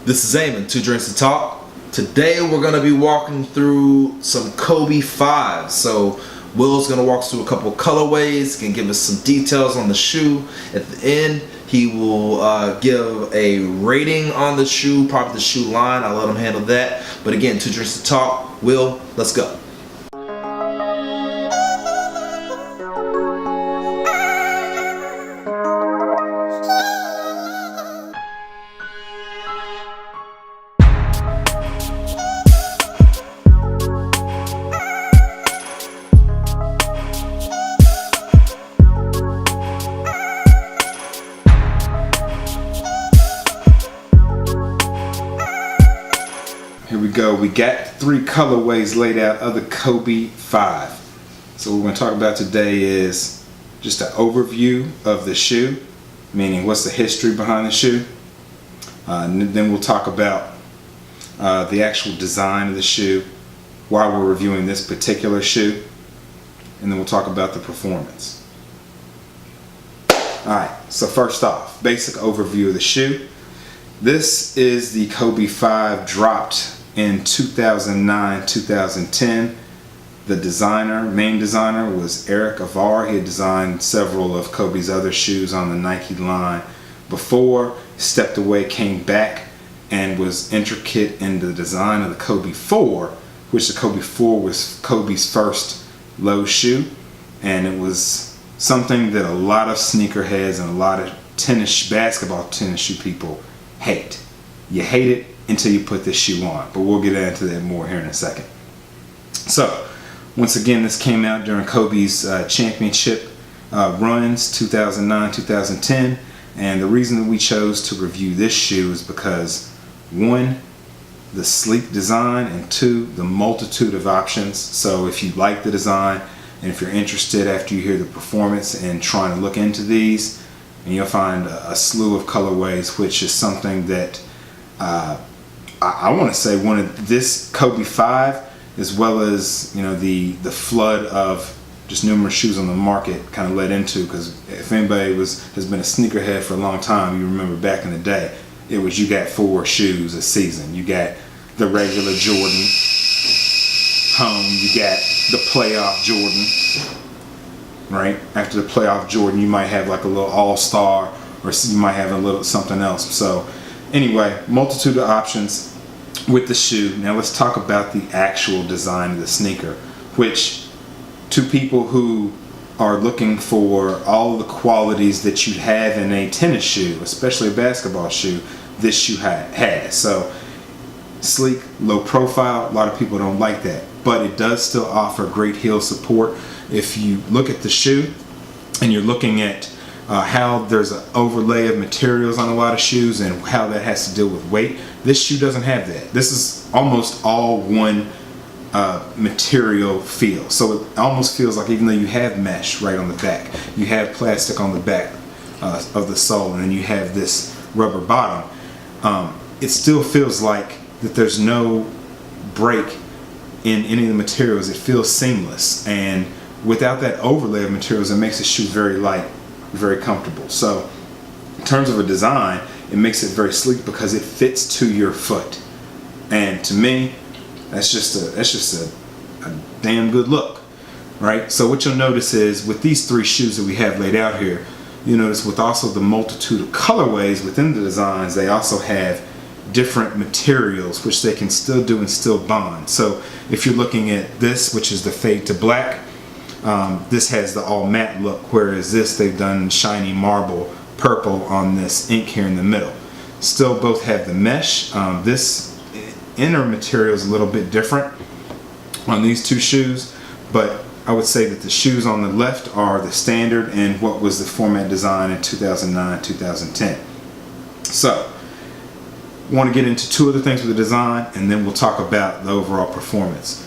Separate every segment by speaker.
Speaker 1: This is Eamon, 2 Drinks to Talk. Today we're going to be walking through some Kobe 5s. So Will's going to walk us through a couple colorways, can give us some details on the shoe. At the end, he will give a rating on the shoe, probably the shoe line. I'll let him handle that. But again, 2 Drinks to Talk. Will, let's go. Here we go. We got 3 colorways laid out of the Kobe 5. So what we're going to talk about today is just an overview of the shoe, meaning what's the history behind the shoe. And then we'll talk about the actual design of the shoe, why we're reviewing this particular shoe, and then we'll talk about the performance. Alright, so first off, basic overview of the shoe. This is the Kobe 5 dropped in 2009-2010. The main designer was Eric Avar. He had designed several of Kobe's other shoes on the Nike line before, stepped away, came back, and was intricate in the design of the Kobe 4, which the Kobe 4 was Kobe's first low shoe, and it was something that a lot of sneakerheads and a lot of basketball tennis shoe people hate. You hate it until you put this shoe on, but we'll get into that more here in a second. So once again, this came out during Kobe's championship runs, 2009-2010, and the reason that we chose to review this shoe is because 1, the sleek design, and 2, the multitude of options. So if you like the design and if you're interested after you hear the performance and trying to look into these, and you'll find a slew of colorways, which is something that I want to say one of this Kobe 5, as well as the flood of just numerous shoes on the market, kind of led into, because if anybody has been a sneakerhead for a long time, you remember back in the day, it was you got 4 shoes a season. You got the regular Jordan home, you got the playoff Jordan, right? After the playoff Jordan, you might have like a little all-star, or you might have a little something else. So anyway, multitude of options with the shoe. Now let's talk about the actual design of the sneaker, which to people who are looking for all the qualities that you'd have in a tennis shoe, especially a basketball shoe, this shoe has. So sleek, low profile, a lot of people don't like that, but it does still offer great heel support. If you look at the shoe and you're looking at how there's an overlay of materials on a lot of shoes and how that has to deal with weight, this shoe doesn't have that. This is almost all one material feel. So it almost feels like, even though you have mesh right on the back, you have plastic on the back of the sole, and then you have this rubber bottom, it still feels like that there's no break in any of the materials. It feels seamless, and without that overlay of materials, it makes the shoe very light, very comfortable. So in terms of a design, it makes it very sleek because it fits to your foot, and to me, that's just a damn good look, right? So what you'll notice is with these 3 shoes that we have laid out here, you notice with also the multitude of colorways within the designs, they also have different materials which they can still do and still bond. So if you're looking at this, which is the fade to black, this has the all matte look, whereas this they've done shiny marble purple on this ink here in the middle. Still both have the mesh. This inner material is a little bit different on these 2 shoes, but I would say that the shoes on the left are the standard and what was the format design in 2009-2010. So I want to get into 2 other things with the design, and then we'll talk about the overall performance.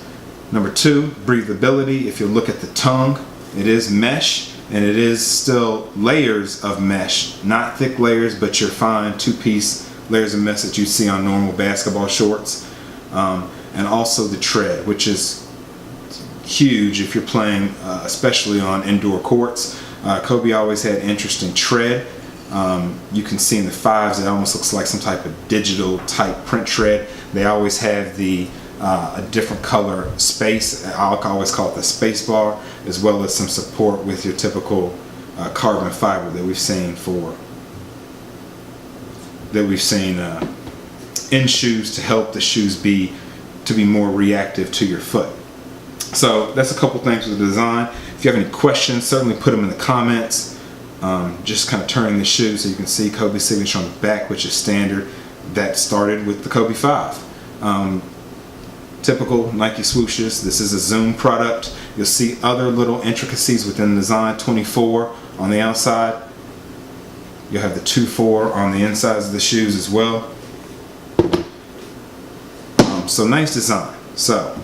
Speaker 1: Number 2, breathability. If you look at the tongue, it is mesh, and it is still layers of mesh, not thick layers, but your fine 2-piece layers of mesh that you see on normal basketball shorts, and also the tread, which is huge if you're playing, especially on indoor courts. Kobe always had interesting tread. You can see in the 5s it almost looks like some type of digital type print tread. They always have the a different color space. I'll always call it the space bar, as well as some support with your typical carbon fiber that we've seen in shoes to help the shoes be more reactive to your foot. So that's a couple things with the design. If you have any questions, certainly put them in the comments. Just kind of turning the shoe so you can see Kobe's signature on the back, which is standard. That started with the Kobe 5. Typical Nike swooshes. This is a Zoom product. You'll see other little intricacies within the design. 24 on the outside. You'll have the 2-4 on the insides of the shoes as well. So nice design. So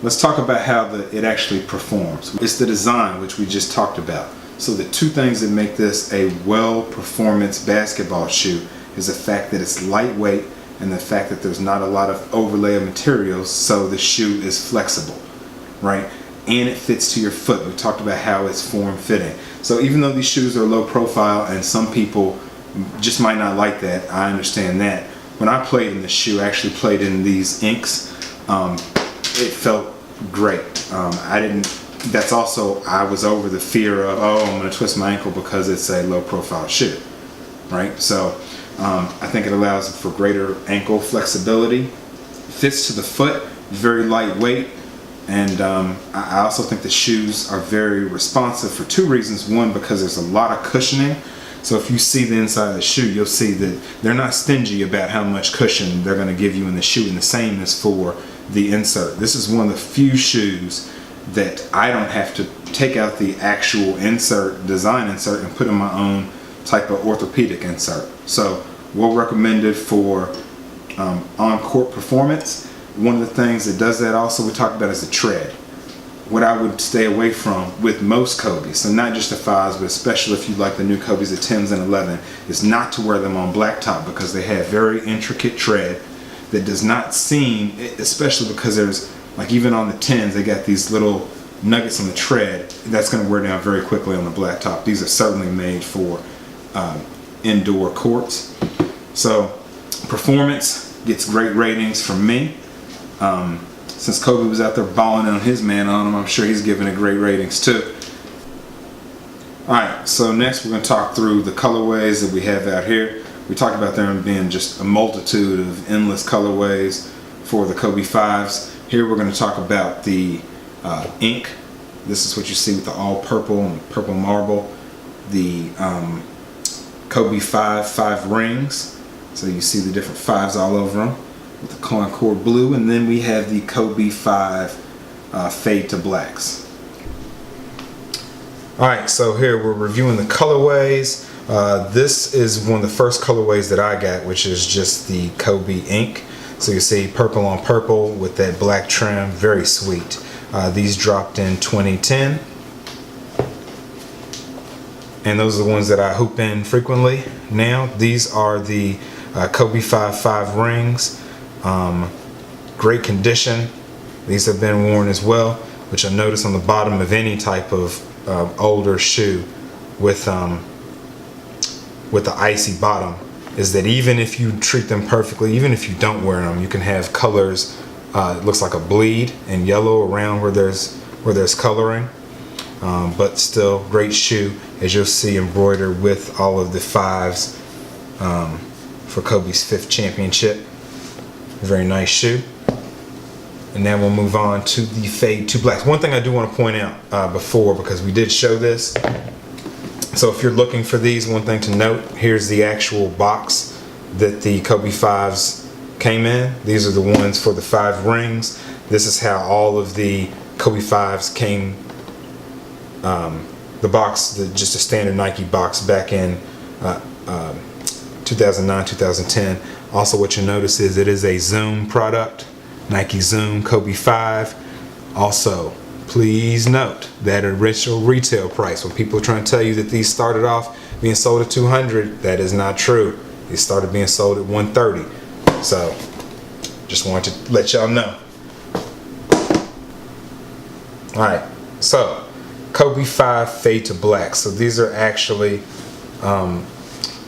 Speaker 1: let's talk about how it actually performs. It's the design, which we just talked about. So the two things that make this a well-performance basketball shoe is the fact that it's lightweight and the fact that there's not a lot of overlay of materials, so the shoe is flexible, right? And it fits to your foot. We talked about how it's form-fitting. So even though these shoes are low profile and some people just might not like that, I understand that. When I played in the shoe, I actually played in these inks. It felt great. That's also, I was over the fear of, oh, I'm going to twist my ankle because it's a low profile shoe, right? So I think it allows for greater ankle flexibility. Fits to the foot, very lightweight, and I also think the shoes are very responsive for two reasons. One, because there's a lot of cushioning. So if you see the inside of the shoe, you'll see that they're not stingy about how much cushion they're going to give you in the shoe, and the same is for the insert. This is one of the few shoes that I don't have to take out the actual insert, design insert, and put in my own type of orthopedic insert. So well recommended for on-court performance. One of the things that does that also we talked about is the tread. What I would stay away from with most Kobe's, so not just the 5s, but especially if you like the new Kobe's, the 10s and 11, is not to wear them on blacktop because they have very intricate tread that does not seem, especially because there's, like even on the 10s, they got these little nuggets on the tread that's going to wear down very quickly on the blacktop. These are certainly made for indoor courts. So performance gets great ratings from me. Since Kobe was out there balling on his man on him, I'm sure he's giving it great ratings too. Alright, so next we're going to talk through the colorways that we have out here. We talked about there being just a multitude of endless colorways for the Kobe 5s. Here we're going to talk about the ink. This is what you see with the all purple and purple marble. The Kobe 5 rings. So you see the different 5s all over them with the Concord blue. And then we have the Kobe 5 fade to blacks. Alright, so here we're reviewing the colorways. This is one of the first colorways that I got, which is just the Kobe ink. So you see purple on purple with that black trim, very sweet. These dropped in 2010. And those are the ones that I hoop in frequently now. These are the Kobe 5 rings. Great condition. These have been worn as well, which I notice on the bottom of any type of older shoe with the icy bottom is that even if you treat them perfectly, even if you don't wear them, you can have colors. It looks like a bleed and yellow around where there's coloring, but still great shoe, as you'll see embroidered with all of the 5s for Kobe's 5th championship. Very nice shoe. And now we'll move on to the fade to blacks. One thing I do want to point out before, because we did show this. So if you're looking for these, one thing to note, here's the actual box that the Kobe 5s came in. These are the ones for the 5 rings. This is how all of the Kobe 5s came. The box, just a standard Nike box back in 2009, 2010. Also what you'll notice is it is a Zoom product. Nike Zoom Kobe 5. Also, please note that original retail price. When people are trying to tell you that these started off being sold at $200, that is not true. These started being sold at $130. So, just wanted to let y'all know. Alright, so Kobe 5 fade to black. So these are actually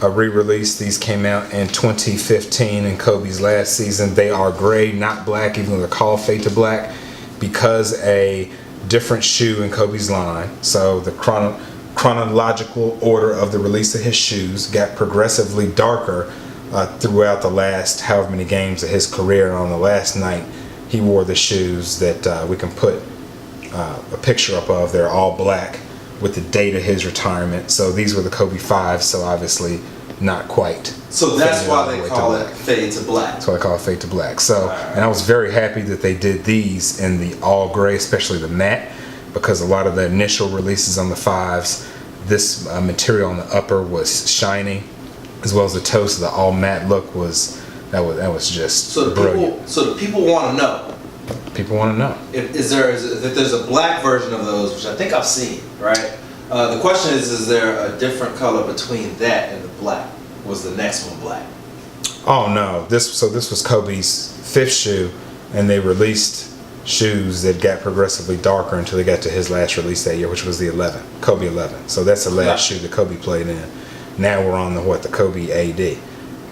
Speaker 1: a re-release. These came out in 2015 in Kobe's last season. They are gray, not black, even though they're called Fade to Black, because a different shoe in Kobe's line. So the chronological order of the release of his shoes got progressively darker throughout the last however many games of his career. And on the last night, he wore the shoes that we can put a picture up of. They're all black with the date of his retirement. So these were the Kobe 5s, so obviously not quite.
Speaker 2: So that's why they call it Fade to Black.
Speaker 1: That's why they call it Fade to Black. So, and I was very happy that they did these in the all gray, especially the matte, because a lot of the initial releases on the 5s, this material on the upper was shiny, as well as the toe, so the all matte look was just brilliant.
Speaker 2: So the people want to know.
Speaker 1: People want to know
Speaker 2: if there's a black version of those, which I think I've seen, right? The question is there a different color between that and the black? Was the next one black?
Speaker 1: Oh no, this was Kobe's 5th shoe, and they released shoes that got progressively darker until they got to his last release that year, which was the 11, Kobe 11. So that's the last shoe that Kobe played in. Now we're on the Kobe AD,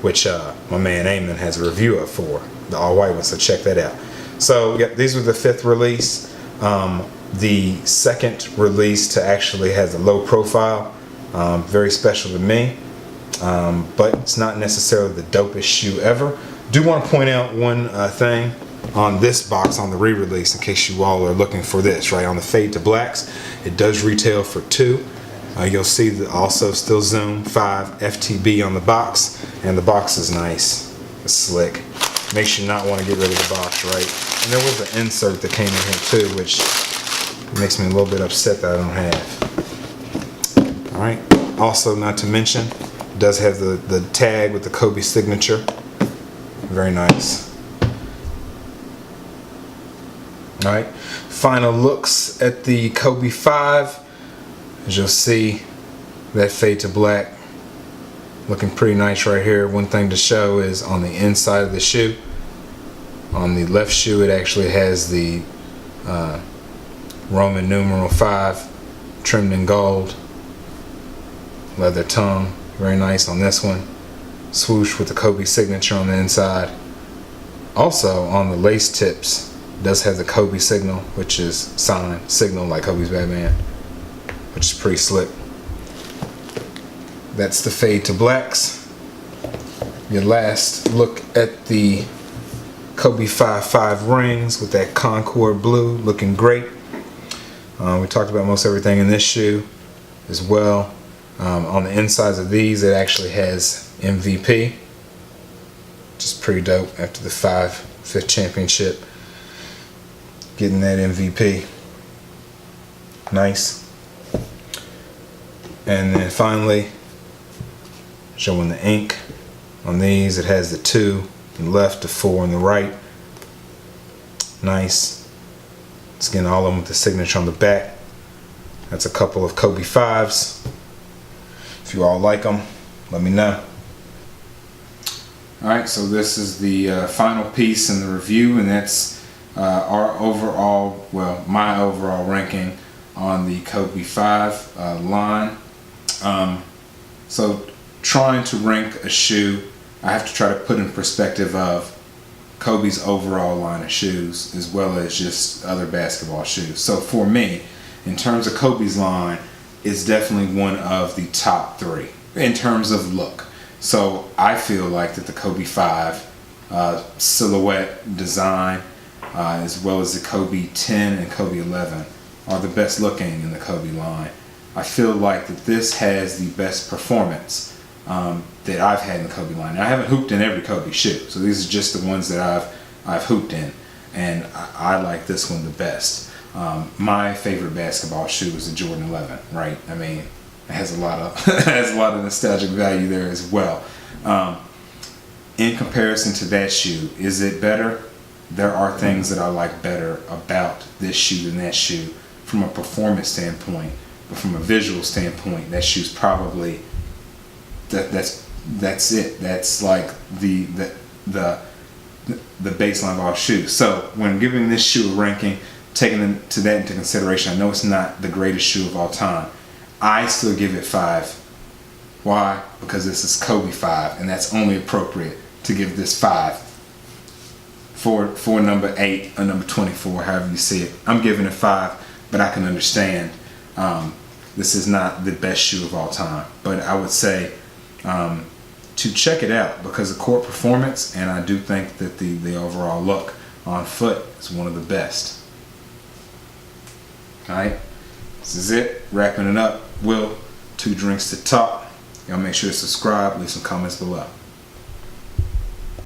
Speaker 1: which my man Eamon has a review of for the all white one. So check that out. So yeah, these were the 5th release. The 2nd release to actually has a low profile, very special to me, but it's not necessarily the dopest shoe ever. Do want to point out one thing on this box on the re-release, in case you all are looking for this, right? On the Fade to Blacks, it does retail for $2. You'll see that also still Zoom 5 FTB on the box, and the box is nice, it's slick. Makes you not want to get rid of the box, right? And there was an insert that came in here too, which makes me a little bit upset that I don't have. All right. Also, not to mention, it does have the tag with the Kobe signature. Very nice. All right. Final looks at the Kobe 5. As you'll see, that Fade to Black looking pretty nice right here. One thing to show is on the inside of the shoe. On the left shoe, it actually has the Roman numeral 5 trimmed in gold. Leather tongue, very nice on this one. Swoosh with the Kobe signature on the inside. Also on the lace tips, it does have the Kobe signal, which is signal like Kobe's Batman, which is pretty slick. That's the Fade to Blacks. Your last look at the Kobe 5 rings with that Concord blue, looking great. We talked about most everything in this shoe as well. On the insides of these, it actually has MVP, which is pretty dope after the 5th championship. Getting that MVP. Nice. And then finally, showing the ink on these, it has the 2 on the left, the 4 on the right. Nice. It's getting all of them with the signature on the back. That's a couple of Kobe 5s. If you all like them, let me know. Alright, so this is the final piece in the review, and that's our overall, well, my overall ranking on the Kobe 5 line. So trying to rank a shoe, I have to try to put in perspective of Kobe's overall line of shoes as well as just other basketball shoes. So for me, in terms of Kobe's line, it's definitely one of the top 3 in terms of look. So I feel like that the Kobe 5 silhouette design as well as the Kobe 10 and Kobe 11 are the best looking in the Kobe line. I feel like that this has the best performance that I've had in the Kobe line. Now, I haven't hooped in every Kobe shoe, so these are just the ones that I've hooped in, and I like this one the best. My favorite basketball shoe is the Jordan 11, right? I mean, it has a lot of nostalgic value there as well. In comparison to that shoe, is it better? There are things that I like better about this shoe than that shoe from a performance standpoint, but from a visual standpoint, that shoe's probably that's it. That's like the baseline of all shoes. So when giving this shoe a ranking, taking that into consideration, I know it's not the greatest shoe of all time. I still give it 5 Why? Because this is Kobe 5, and that's only appropriate to give this 5 for number 8 or number 24, however you see it. I'm giving it 5, but I can understand this is not the best shoe of all time. But I would say to check it out because of court performance, and I do think that the overall look on foot is one of the best. Alright, this is it. Wrapping it up. Will, 2 drinks to talk. Y'all make sure to subscribe, leave some comments below.